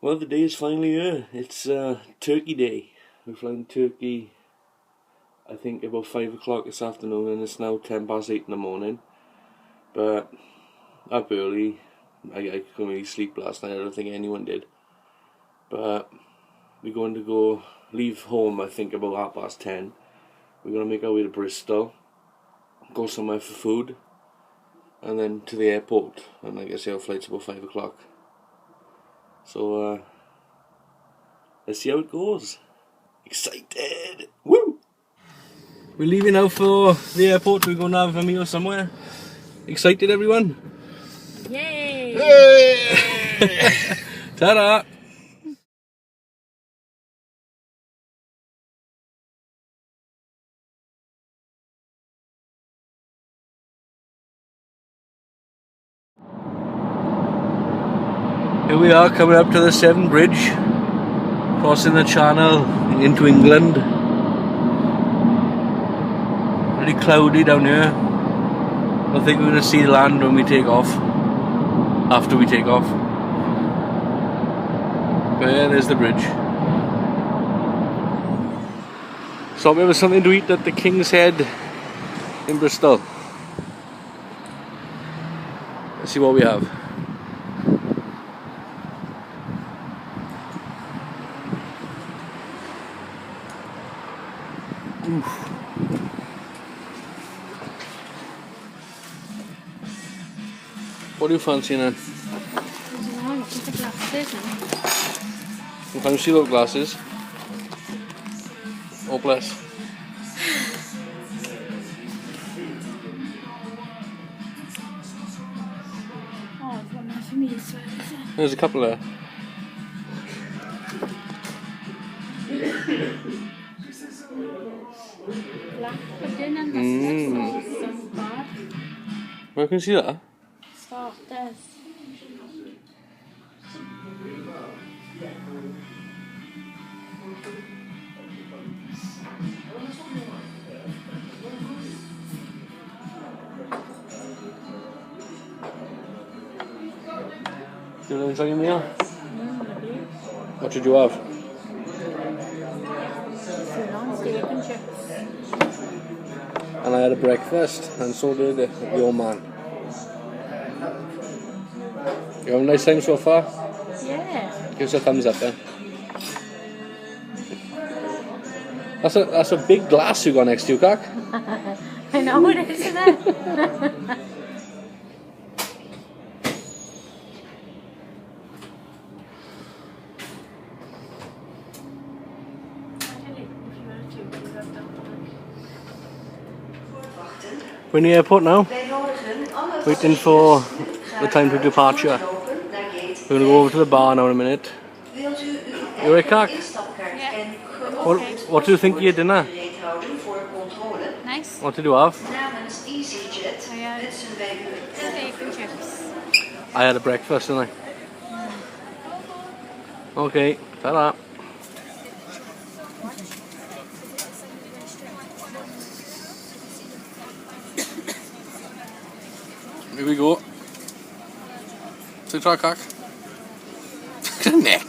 Well, the day is finally here. It's Turkey Day. We're flying Turkey, I think, about 5 o'clock this afternoon, and it's now 8 in the morning. But up early. I couldn't really sleep last night. I don't think anyone did. But we're going to leave home, I think, about 10:30. We're going to make our way to Bristol, go somewhere for food, and then to the airport. And like I say, our flight's about 5 o'clock. So, let's see how it goes. Excited! Woo! We're leaving now for the airport. We're going to have a meal somewhere. Excited, everyone? Yay! Hey! Ta-da! Here we are, coming up to the Severn Bridge, crossing the channel into England. Really cloudy down here. I think we're going to see land when we take off, after we take off. But yeah, there's the bridge. So there was something to eat at the King's Head in Bristol. Let's see what we have. Oof. What are you fancying then? Can you see those glasses? Oh bless. There's a couple there. Where can you see that? Stop this. You want to enjoy your meal? What did you have? Steak and chips. And I had a breakfast, and so did your man. You having a nice time so far? Yeah. Give us a thumbs up then. That's a big glass you got next to you, Cock. I know it is, isn't it? We're in the airport now, waiting for the time to departure. We're going to go over to the bar now in a minute. You right, Cock? Yeah. What do you think of your dinner? Nice. What did you have? I had steak and chips. I had a breakfast, didn't I? Okay, ta-da. Here we go. Sit down, Cock. Look at the neck.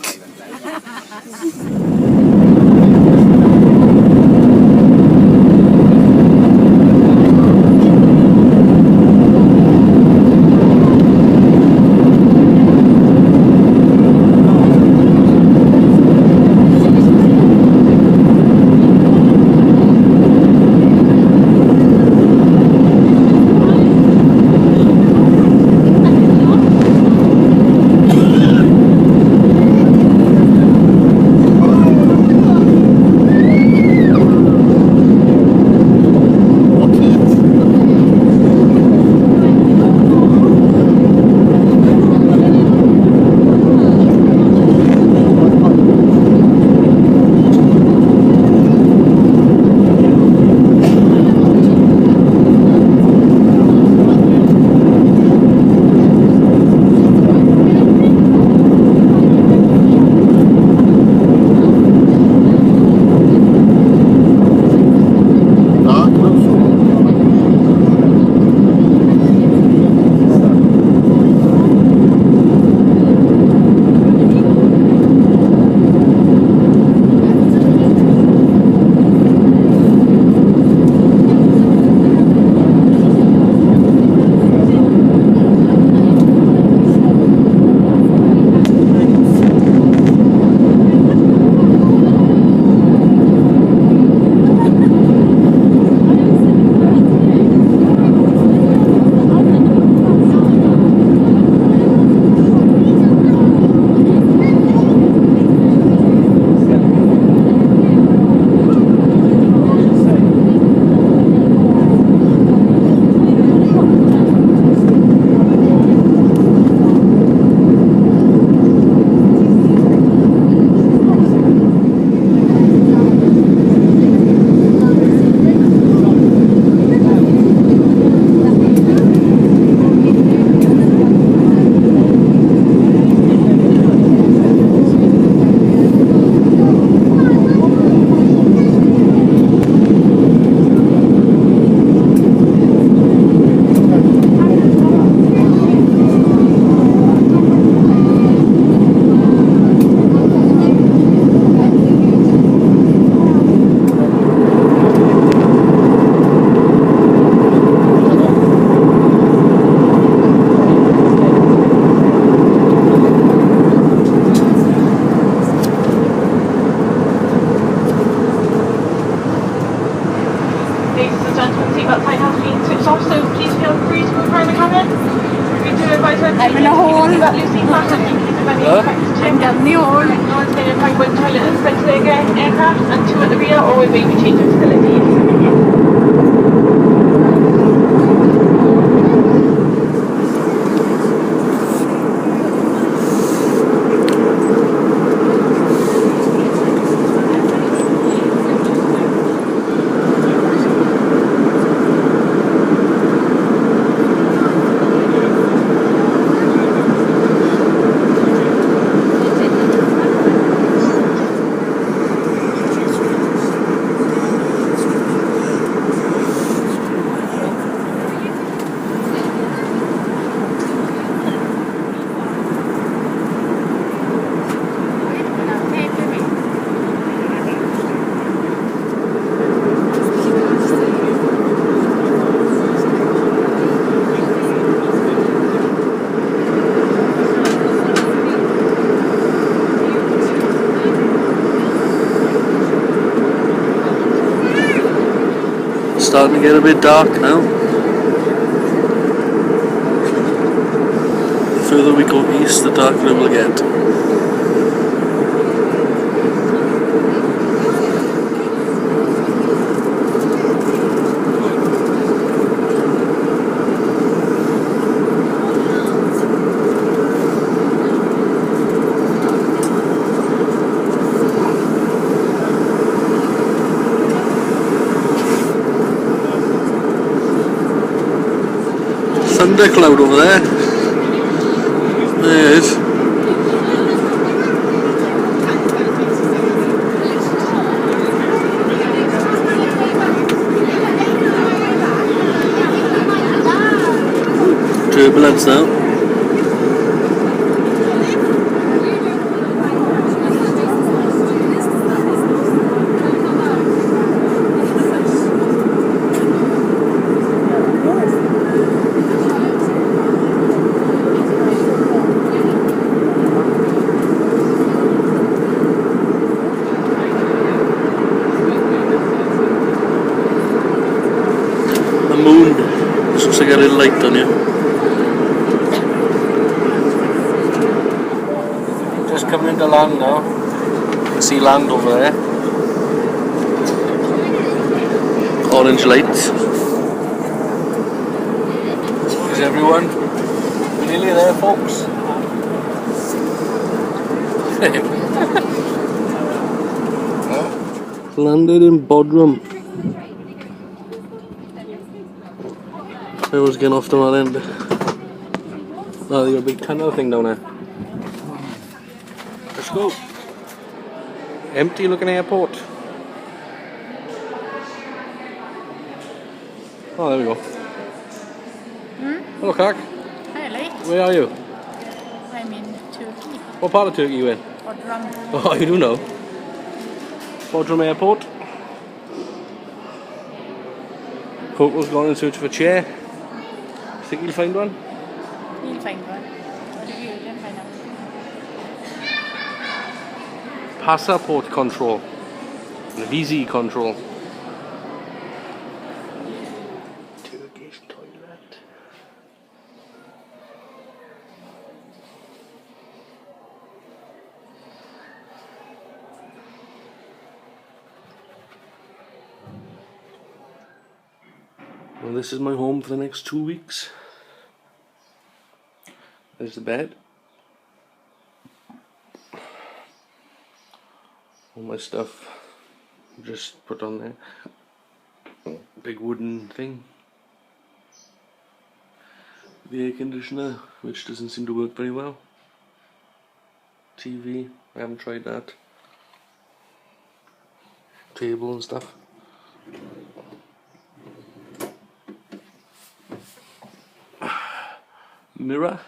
doors off, so please feel free to move around the cabin. We do advise when I'm in a hole. Loosely packed and keep them any infected I'm down the hole. No one's been impacted by the toilet and ventilator aircraft, and 2 at the rear or with baby change facilities. Starting to get a bit dark now. The further we go east, the darker it will get. Thunder cloud over there. There it is. Turbulence now. The moon just looks like a little light on you. Just coming into land now. You can see land over there. Orange lights. Is everyone? We're nearly there, folks. Landed in Bodrum. Everyone's getting off to that end. Oh, they got a big tunnel thing down there. Let's go. Empty looking airport. Oh, there we go. Hello, Clark. Hi, Lee. Where are you? I'm in Turkey. What part of Turkey are you in? Bodrum. Oh, you do know. Bodrum Airport. Coco's gone in search of a chair. Think you'll find one? You'll find one. What have you done by now? Passport control. Visa control. Turkish toilet. Well, this is my home for the next 2 weeks. There's the bed. All my stuff just put on there. Big wooden thing. The air conditioner, which doesn't seem to work very well. TV, I haven't tried that. Table and stuff. Mirror.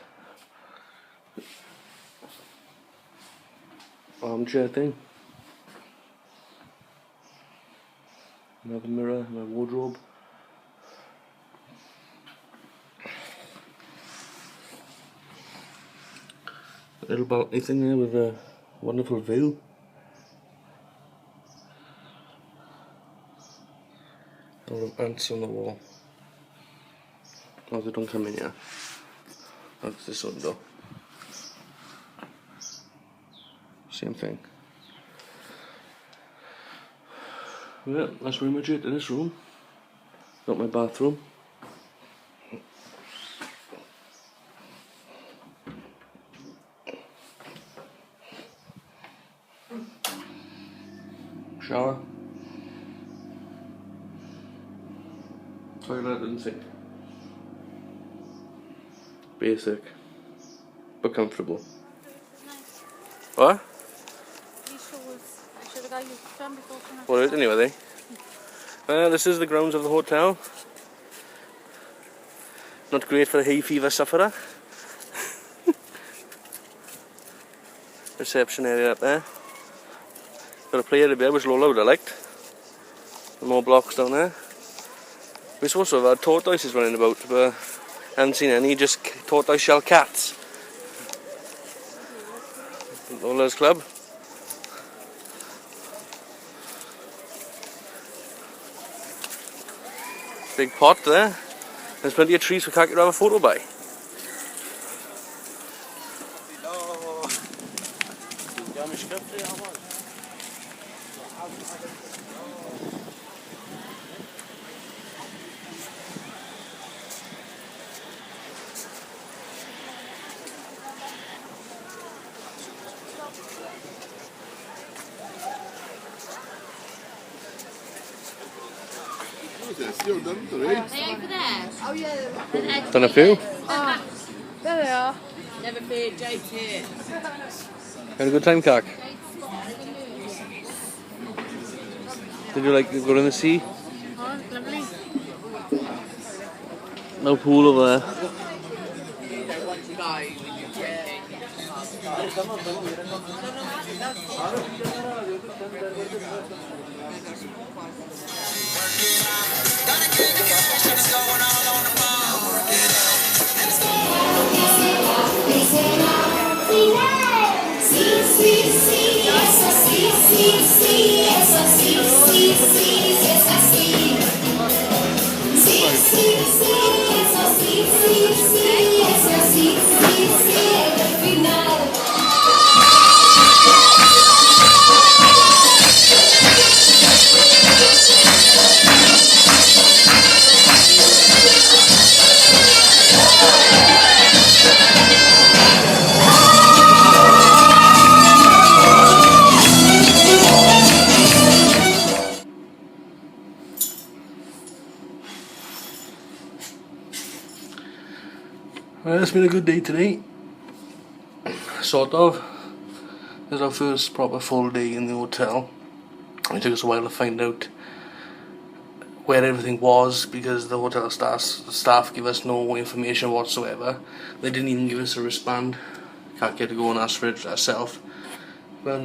Armchair thing. Another mirror, my wardrobe. A little balcony thing there with a wonderful view. A lot of ants on the wall. Oh, they don't come in here. That's this window. Same thing. Yeah, that's pretty much it in this room. Got my bathroom. Shower. Toilet and sink. Basic, but comfortable. What? These shoes, I should have got you done before. Well, anyway, this is the grounds of the hotel. Not great for a hay fever sufferer. Reception area up there. Got a play area there, which Lola would have liked. More blocks down there. We're supposed to have had tortoises running about, but I haven't seen any, just tortoise shell cats. Lola's club. Big pot there. There's plenty of trees for Kaki to have a photo by. Done a few? There they are. Never fear, JT. Had a good time, Kak? Did you like going in the sea? Oh, lovely. No pool over there. Well, it's been a good day today. Sort of. It was our first proper full day in the hotel. It took us a while to find out where everything was because the hotel staff gave us no information whatsoever. They didn't even give us a wristband. Can't get to go and ask for it herself. But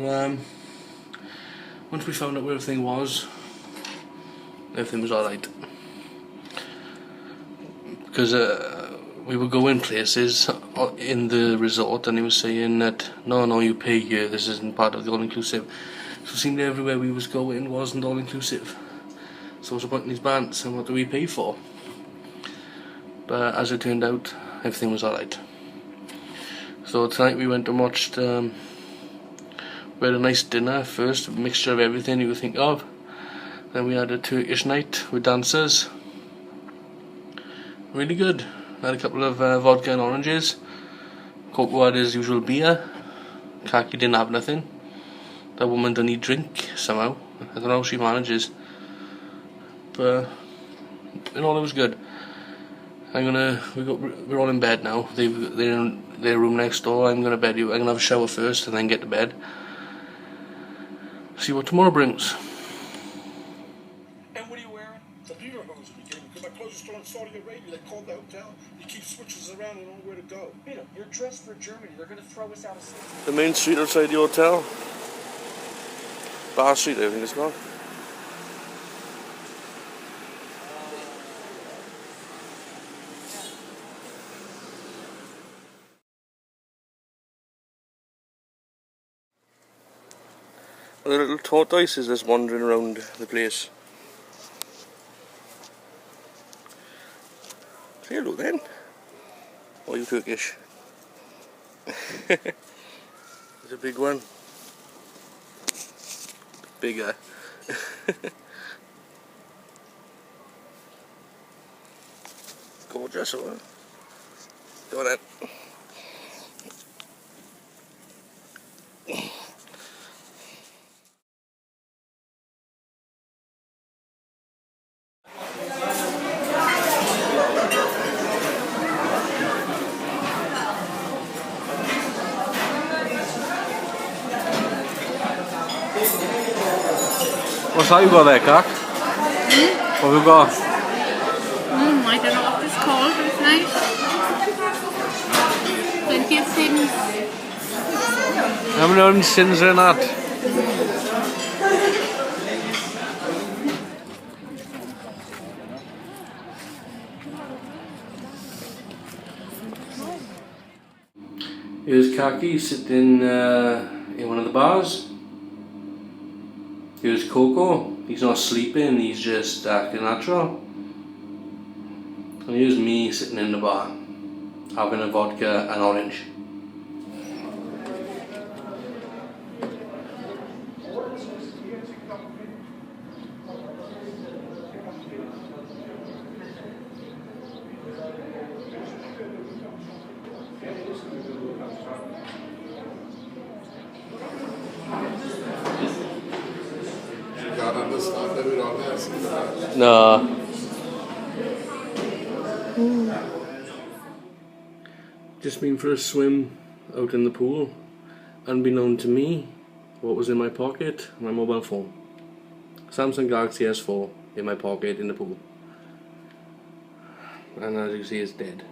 once we found out where everything was alright. Because we were going places in the resort and he was saying that no, you pay here, this isn't part of the all-inclusive. So it seemed everywhere we was going wasn't all-inclusive. So what's the point in these bands and what do we pay for? But as it turned out, everything was alright. So tonight we went and watched, we had a nice dinner first, a mixture of everything you would think of. Then we had a Turkish night with dancers. Really good. Had a couple of vodka and oranges. Coco had his usual beer. Kaki didn't have nothing. That woman doesn't need drink somehow. I don't know how she manages. But in all, it was good. We're all in bed now. They're in their room next door. I'm gonna have a shower first and then get to bed. See what tomorrow brings. And what are you wearing? The beaver hose we gave because my clothes are still in Saudi Arabia. They called the hotel. You keep switches around and don't know where to go. Peter, you're dressed for Germany. They're going to throw us out of state. The main street outside the hotel. Bar Street, I think it's called. The little tortoise is just wandering around the place. Say hello then. Or are you Turkish? There's a big one. Bigger. Gorgeous, or go on then. What's that you got there, Cat? What have you got? I don't know what it's called, but it's nice. Plenty of things. How many orange sins are in that? Here's Kaki sitting in one of the bars. Here's Coco. He's not sleeping, he's just acting natural. And here's me sitting in the bar, having a vodka and orange. No. Just been for a swim out in the pool. Unbeknown to me, what was in my pocket? My mobile phone. Samsung Galaxy S4 in my pocket in the pool. And as you see, it's dead.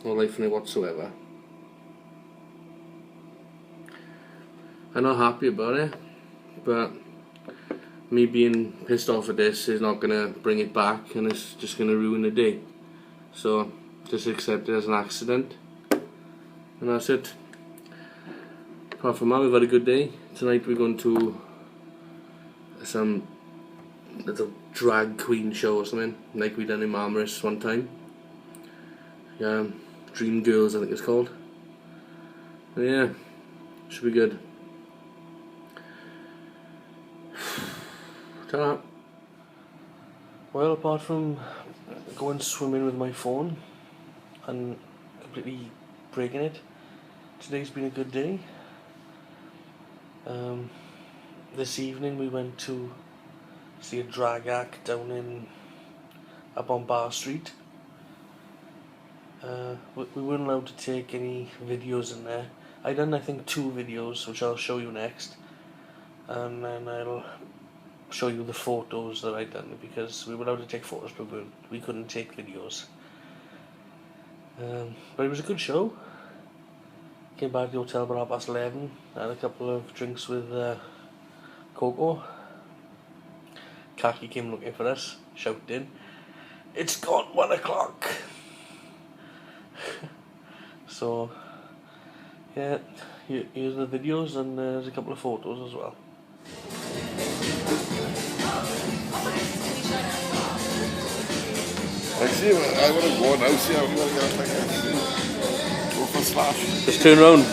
No life in it whatsoever. I'm not happy about it, but me being pissed off at this is not gonna bring it back, and it's just gonna ruin the day. So just accept it as an accident, and that's it. Apart from that, we've had a good day. Tonight we're going to some little drag queen show or something, like we done in Marmaris one time. Yeah, Dream Girls I think it's called. And yeah, should be good. Ta-da. Well, apart from going swimming with my phone and completely breaking it, today's been a good day. This evening we went to see a drag act down up on Bar Street. We weren't allowed to take any videos in there. I done I think 2 videos, which I'll show you next, and then I'll show you the photos that I done, because we were allowed to take photos but we couldn't take videos. But it was a good show. Came back to the hotel about 11:30, had a couple of drinks with Coco. Kaki came looking for us, shouting, "It's gone 1 o'clock!" So yeah, here's the videos, and there's a couple of photos as well. I see, I want to go now, see how I'm going to get like go for slash. Just turn around.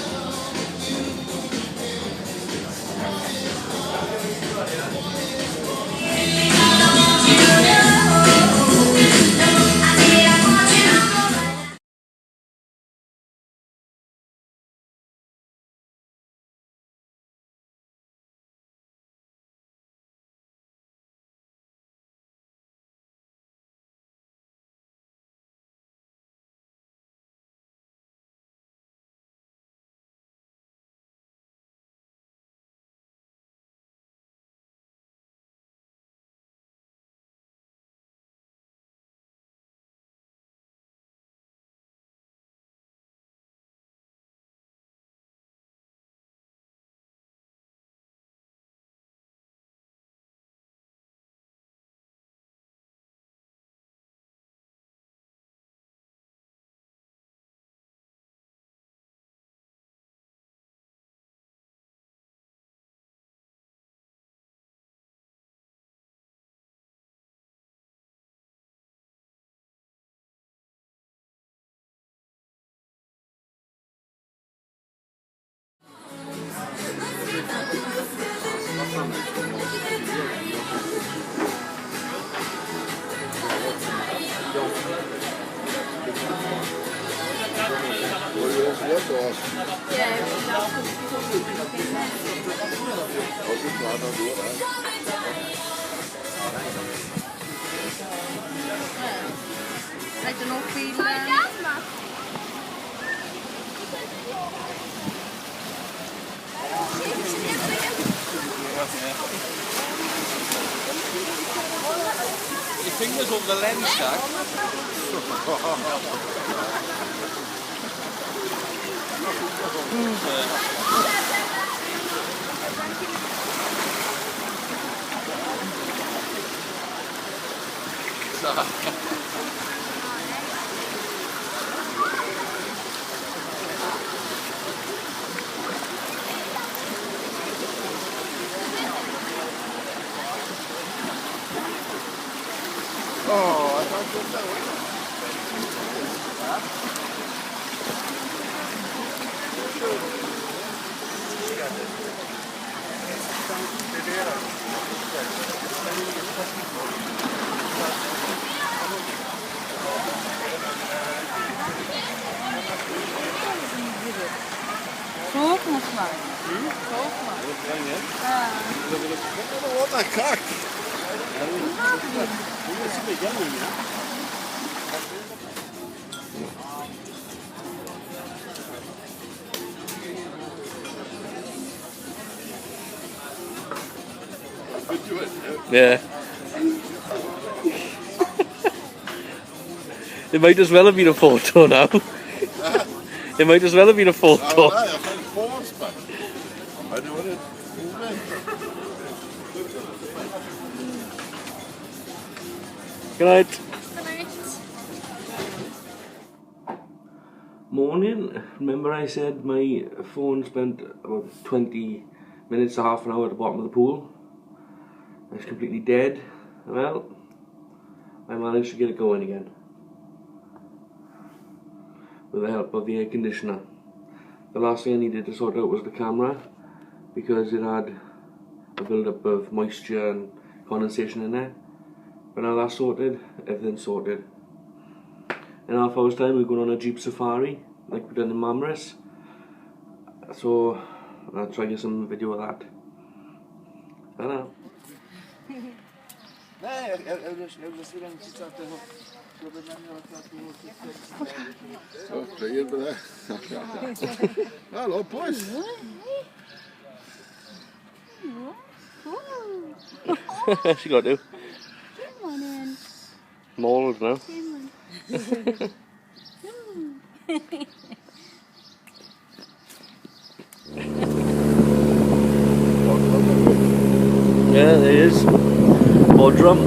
I don't know if we Je vingers op de lens staan. Oh, I can't get that one. Soğuk mu var? What a cock! Yeah. It might as well have been a photo now. It might as well have been a photo. Good night. Morning. Remember I said my phone spent about 20 minutes to half an hour at the bottom of the pool? It's completely dead. Well, I managed to get it going again with the help of the air conditioner. The last thing I needed to sort out was the camera because it had a build-up of moisture and condensation in there. But now that's sorted, everything's sorted. In half hour's time we're going on a Jeep safari like we've done in Mamres. So I'll try to get some video of that. Ta-da. Hello, boys. She got to. Mold now. Yeah, there it is. Bodrum.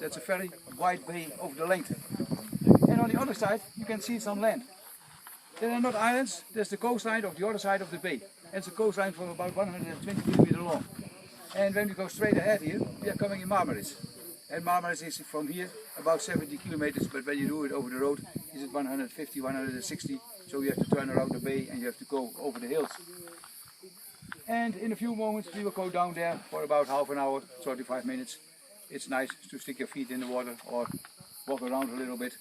That's a very wide bay over the length. And on the other side you can see some land. There are not islands, there's the coastline of the other side of the bay. And it's a coastline for about 120 kilometers long. And when we go straight ahead here, we are coming in Marmaris. And Marmaris is from here about 70 kilometers, but when you do it over the road, is it 150, 160. So you have to turn around the bay and you have to go over the hills. And in a few moments we will go down there for about half an hour, 35 minutes. It's nice to stick your feet in the water or walk around a little bit,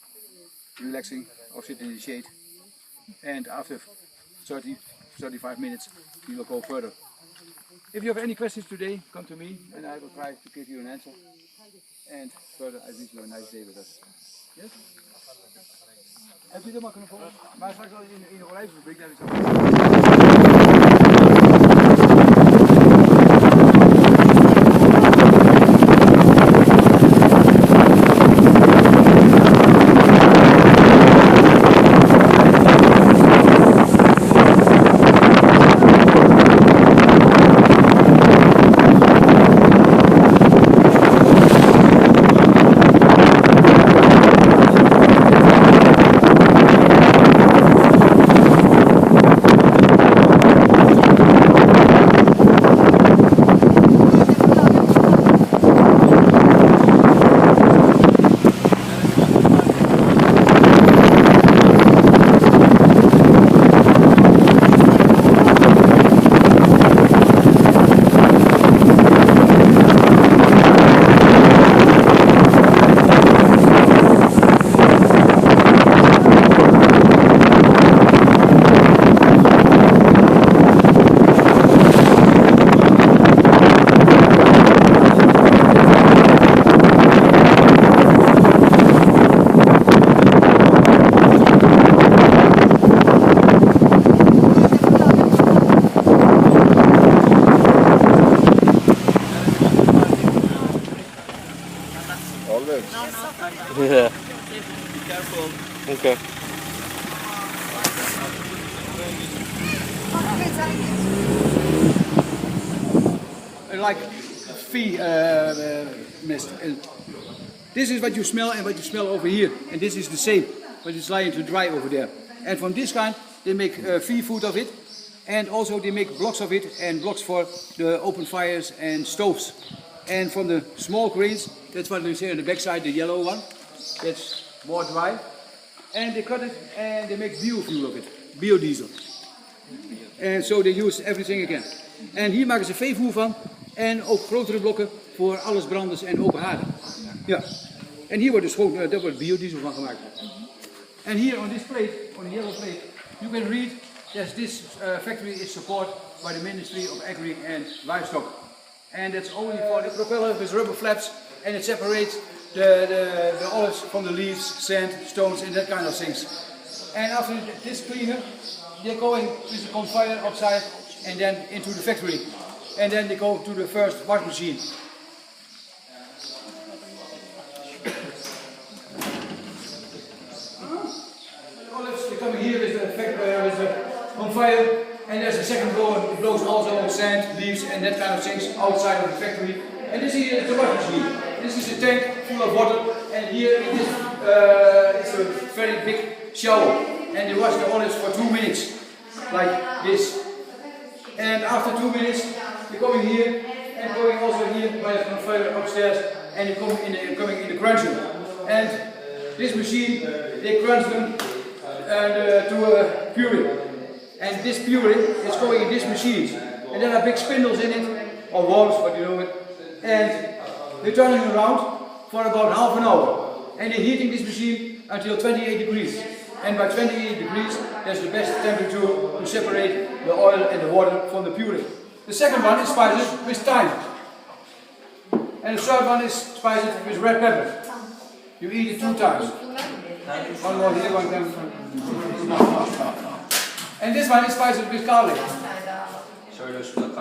relaxing or sit in the shade. And after 30-35 minutes we will go further. If you have any questions today, come to me and I will try to give you an answer. And further, I wish you a nice day with us. Yes? Heb je er maar kunnen volgen? Maar straks wel in de olijffabriek, daar is Yeah. Be careful. Okay. Like fee mist. This is what you smell and what you smell over here. And this is the same, but it's lying to dry over there. And from this kind, they make fee food of it. And also they make blocks of it and blocks for the open fires and stoves. And from the small grains, that's what we see on the backside, the yellow one. That's more dry. And they cut it and they make biofuel of it, biodiesel. En zo they use everything again. En hier maken ze veevoer van en ook grotere blokken voor alles branders en open haarden. Ja. En hier wordt dus gewoon, daar wordt biodiesel van gemaakt. En hier on this plate, on the yellow plate, you can read that this factory is supported by the Ministry of Agri and Livestock. And that's only for the propeller with rubber flaps, and it separates the olives from the leaves, sand, stones and that kind of things. And after this cleaner, they're going with the conveyor outside and then into the factory. And then they go to the first wash machine. The olives, they're coming here with the factory, with the conveyor, and there's a second blower, it blows also sand, leaves and that kind of things outside of the factory. And this here is the wash machine. This is a tank full of water, and here it is, it's a very big shower. And they wash the olives for 2 minutes, like this. And after 2 minutes, you're coming here and going also here by the conveyor upstairs, and you're coming in the cruncher. And this machine, they crunch them to a puree. And this puree is going in this machine. And there are big spindles in it, or worms, what you know it. And they're turning around for about half an hour. And they're heating this machine until 28 degrees. And by 28 degrees, that's the best temperature to separate the oil and the water from the puree. The second one is spiced with thyme. And the third one is spiced with red pepper. You eat it 2 times. One more here, one time. And this one is spiced with garlic.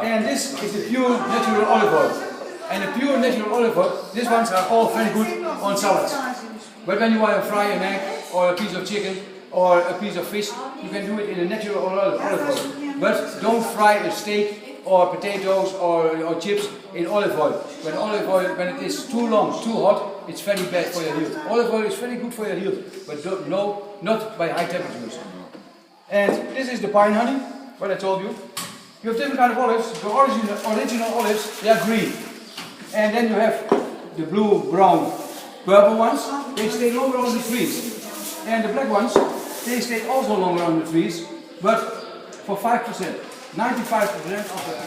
And this is the pure natural olive oil. And the pure natural olive oil, these ones are all very good on salads. But when you want to fry an egg, or a piece of chicken, or a piece of fish, you can do it in a natural olive oil. But don't fry a steak, or potatoes, or chips in olive oil. When olive oil, when it is too long, too hot, it's very bad for your health. Olive oil is very good for your health, but no, not by high temperatures. And this is the pine honey, what I told you. You have different kind of olives. The original olives, they are green. And then you have the blue, brown, purple ones. They stay longer on the trees. And the black ones, they stay also longer on the trees, but for 5%. 95% of the...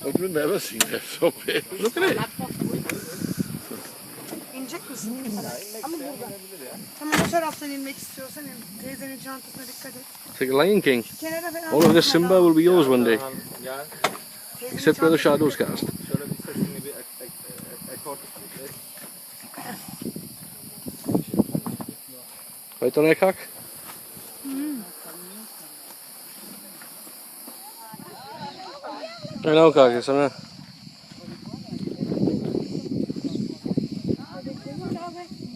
I've never seen it so big. Look at it. İnecek misin? Ama burada. Tamam o taraftan inmek istiyorsan in. Teyzenin çantasına dikkat et. It's like a Lion King. Kenara falan. All of this Simba will be yours one day. Except where the shadows cast. Right on there, Kak? I know, Kak, isn't it?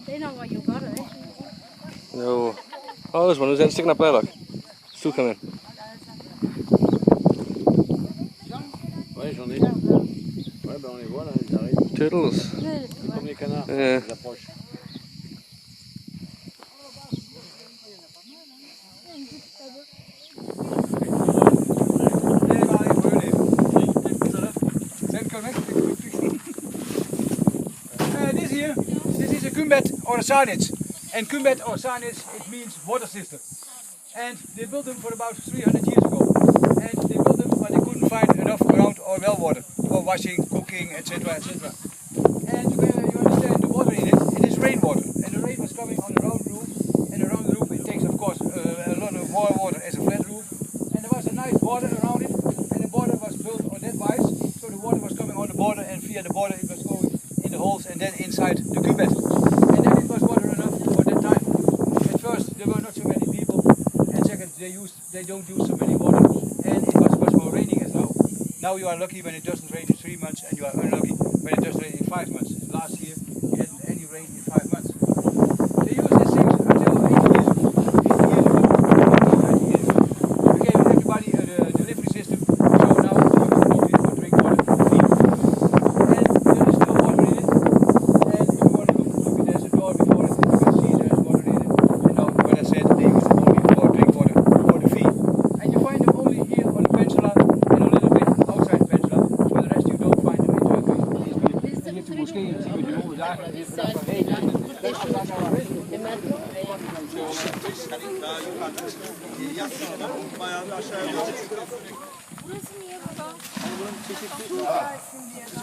They know what you got, eh? No. Oh, there's one. Who's that sticking up there, look? It's two coming. Ouais, j'en ai. Ouais, ben on les voit là, ils arrivent. Turtles. Comme les canards, Yeah. ils approchent. This is a kumbet or a sarnitz. And kumbet or sarnitz, it means water sister. And they built them for about 300 years ago. well water for washing, cooking, etc. etc. And you understand the water in it is rainwater. And the rain was coming on the round roof. And around the roof it takes of course a lot of more water as a flat roof. And there was a nice border around it. And the border was built on that wise. So the water was coming on the border and via the border it was going in the holes and then inside the cubet. And then it was water enough for that time. At first there were not so many people. And second they don't use so many water. And it was much more raining as now. Now you are lucky when it doesn't rain in 3 months and you are unlucky when it does rain in 5 months. Last year we hadn't any rain in 5 months. They used these things until 80 years ago. 80 years ago, 90 years ago. We gave everybody a delivery system, so now you need to drink water for feed. And there is still water in it. And if you want to look there's a door before it, you can see there's water in it. And now what I said, they use it only for drink water for the feed. And you find them only here on the peninsula and a little bit outside the peninsula. For the rest you don't find them in Turkey. En je hebt de moskeeën zien we de dagen en je hebt vandaag van heen.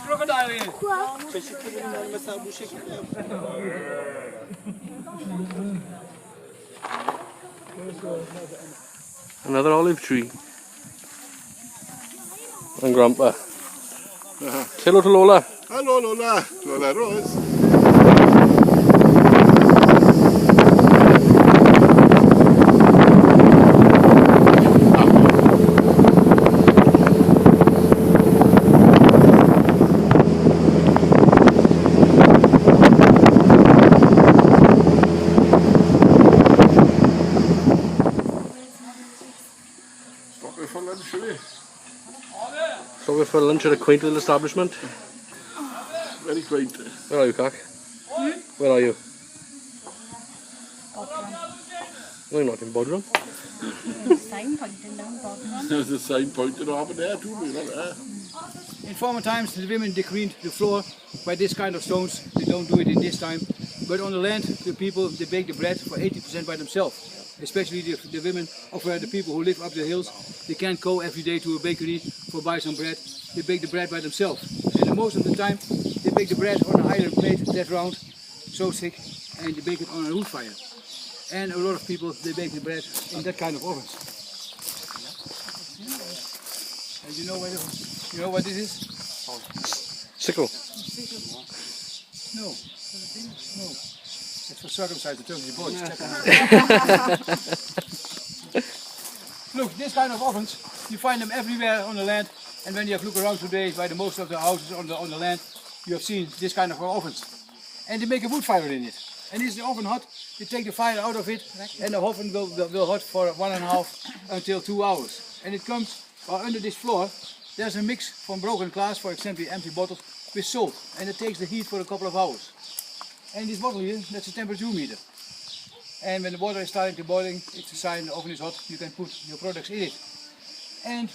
Crocodile in. Mesela bu şekilde Another olive tree. And Grandpa. Say hello to Lola. Hallo Lola, Lola Rose. Stop weer voor lunch weer. So we're for lunch at a quaint little establishment. Very quaint. Where are you, Cac? Where are you? No, you're not in Bodrum. Sign pointing down Bodrum. There's a sign pointed over there too, look at that. In former times the women decorated the floor by this kind of stones. They don't do it in this time. But on the land the people they bake the bread for 80% by themselves. Especially the women of the people who live up the hills. They can't go every day to a bakery for buy some bread. They bake the bread by themselves. And most of the time they bake the bread on an iron plate that round, so thick, and they bake it on a wood fire. And a lot of people they bake the bread in that kind of ovens. And you know what this is? Sickle. No. No. It's for circumcised the Turkish boys. Check it out. Look, this kind of ovens, you find them everywhere on the land. And when you have looked around today by the most of the houses on the land, you have seen this kind of ovens. And they make a wood fire in it. And is the oven hot, you take the fire out of it and the oven will hot for 1.5 until 2 hours. And it comes under this floor, there's a mix from broken glass, for example empty bottles, with salt. And it takes the heat for a couple of hours. And this bottle here, that's a temperature meter. And when the water is starting to boiling, it's a sign the oven is hot, you can put your products in it. And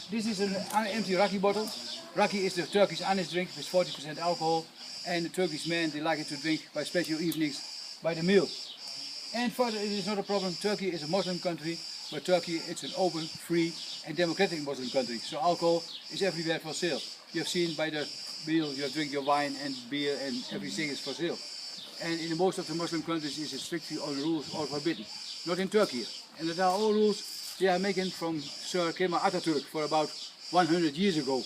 this is an empty raki bottle. Raki is the Turkish honest drink with 40% alcohol. And the Turkish men, they like it to drink by special evenings by the meal. And further, it is not a problem. Turkey is a Muslim country, but Turkey it's an open, free and democratic Muslim country. So alcohol is everywhere for sale. You have seen by the meal, you drink your wine and beer and everything is for sale. And in most of the Muslim countries is it strictly on rules or forbidden. Not in Turkey. And there are all rules they are making from Sir Kemal Atatürk for about 100 years ago.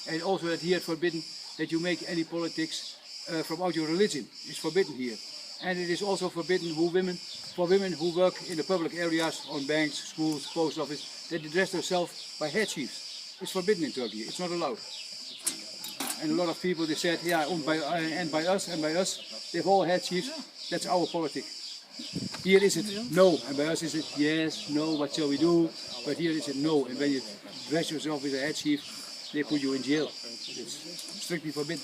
And also that here it's forbidden that you make any politics from out your religion. It's forbidden here. And it is also forbidden for women who work in the public areas on banks, schools, post office, that they dress themselves by headschiefs. It's forbidden in Turkey. It's not allowed. And a lot of people they said, yeah, and by us, they have all headschiefs. That's our politics. Here is it no, and by us is it yes, no, what shall we do? But here is it no, and when you dress yourself with a headschief, they put you in jail. It's strictly forbidden.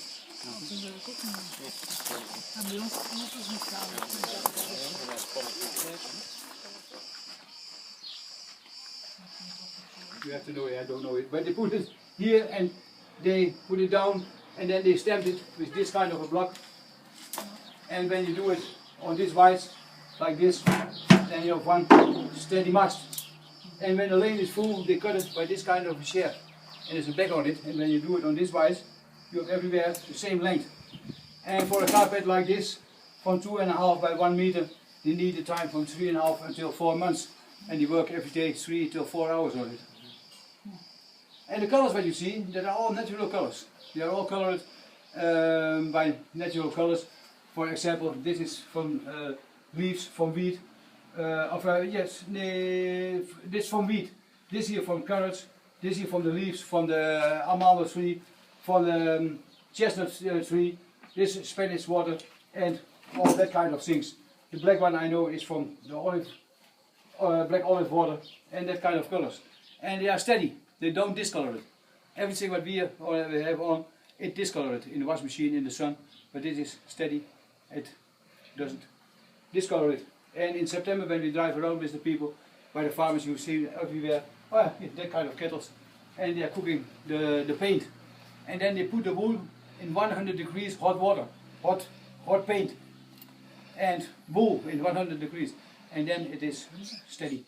You have to know it, I don't know it. But they put it here and they put it down and then they stamp it with this kind of a block. And when you do it on this wise, like this, then you have one steady mast. And when the lane is full, they cut it by this kind of a shear. and there's a black on it, and when you do it on this wise, you have everywhere the same length. And for a carpet like this, from 2.5 by 1 meter, they need a time from 3.5 until 4 months, and they work every day 3 to 4 hours on it. And the colors that you see, they are all natural colors. They are all colored by natural colors. For example, this is from leaves from wheat. This from wheat. This here from carrots. This here from the leaves from the almond tree, from the chestnut tree. This is Spanish water and all that kind of things. The black one I know is from the olive, black olive water and that kind of colors. And they are steady. They don't discolor it. Everything what we have on, it discolor it in the washing machine, in the sun. But this is steady. It doesn't discolor it. And in September, when we drive around with the people, by the farmers, you see everywhere, that kind of kettles, and they are cooking the paint. And then they put the wool in 100 degrees hot water, hot paint, and wool in 100 degrees, and then it is steady.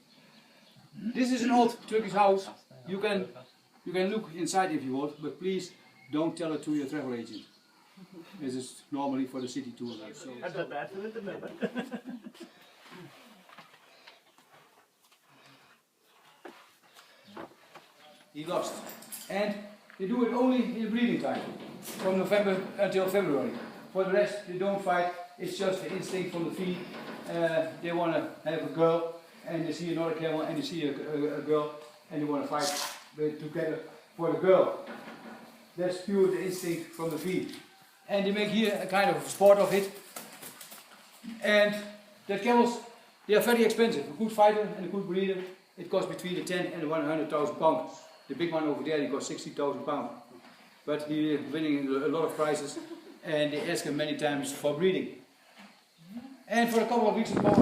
This is an old Turkish house. You can look inside if you want, but please don't tell it to your travel agent. This is normally for the city tour. So. He lost. And they do it only in breeding time, from November until February. For the rest, they don't fight. It's just the instinct from the feed. They want to have a girl, and they see another camel, and they see a girl, and they want to fight together for the girl. That's pure the instinct from the feed. And they make here a kind of sport of it. And the camels, they are very expensive. A good fighter and a good breeder, it costs between the 10 and 100,000 pounds. The big one over there, he costs 60,000 pounds. But he is winning a lot of prizes, and they ask him many times for breeding. And for a couple of weeks ago,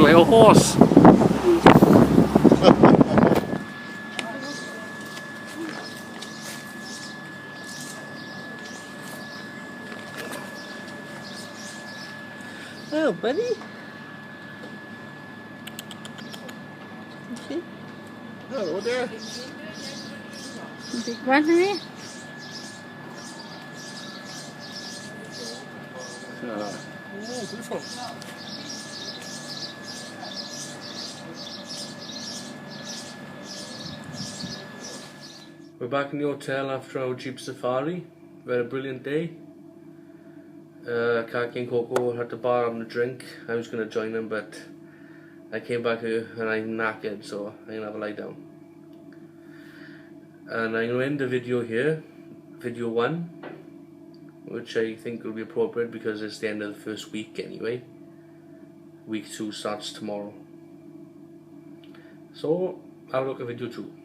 like a horse. Oh, buddy. Okay. Hello there. Big one, eh? Oh, beautiful. We're back in the hotel after our Jeep safari. We had a brilliant day. Kaki and Coco had the bar having a drink. I was going to join them, but I came back here and I'm knackered, so I'm going to have a lie down. And I'm going to end the video here, video 1. which I think will be appropriate because it's the end of the first week anyway. Week 2 starts tomorrow. So, I'll look at video 2.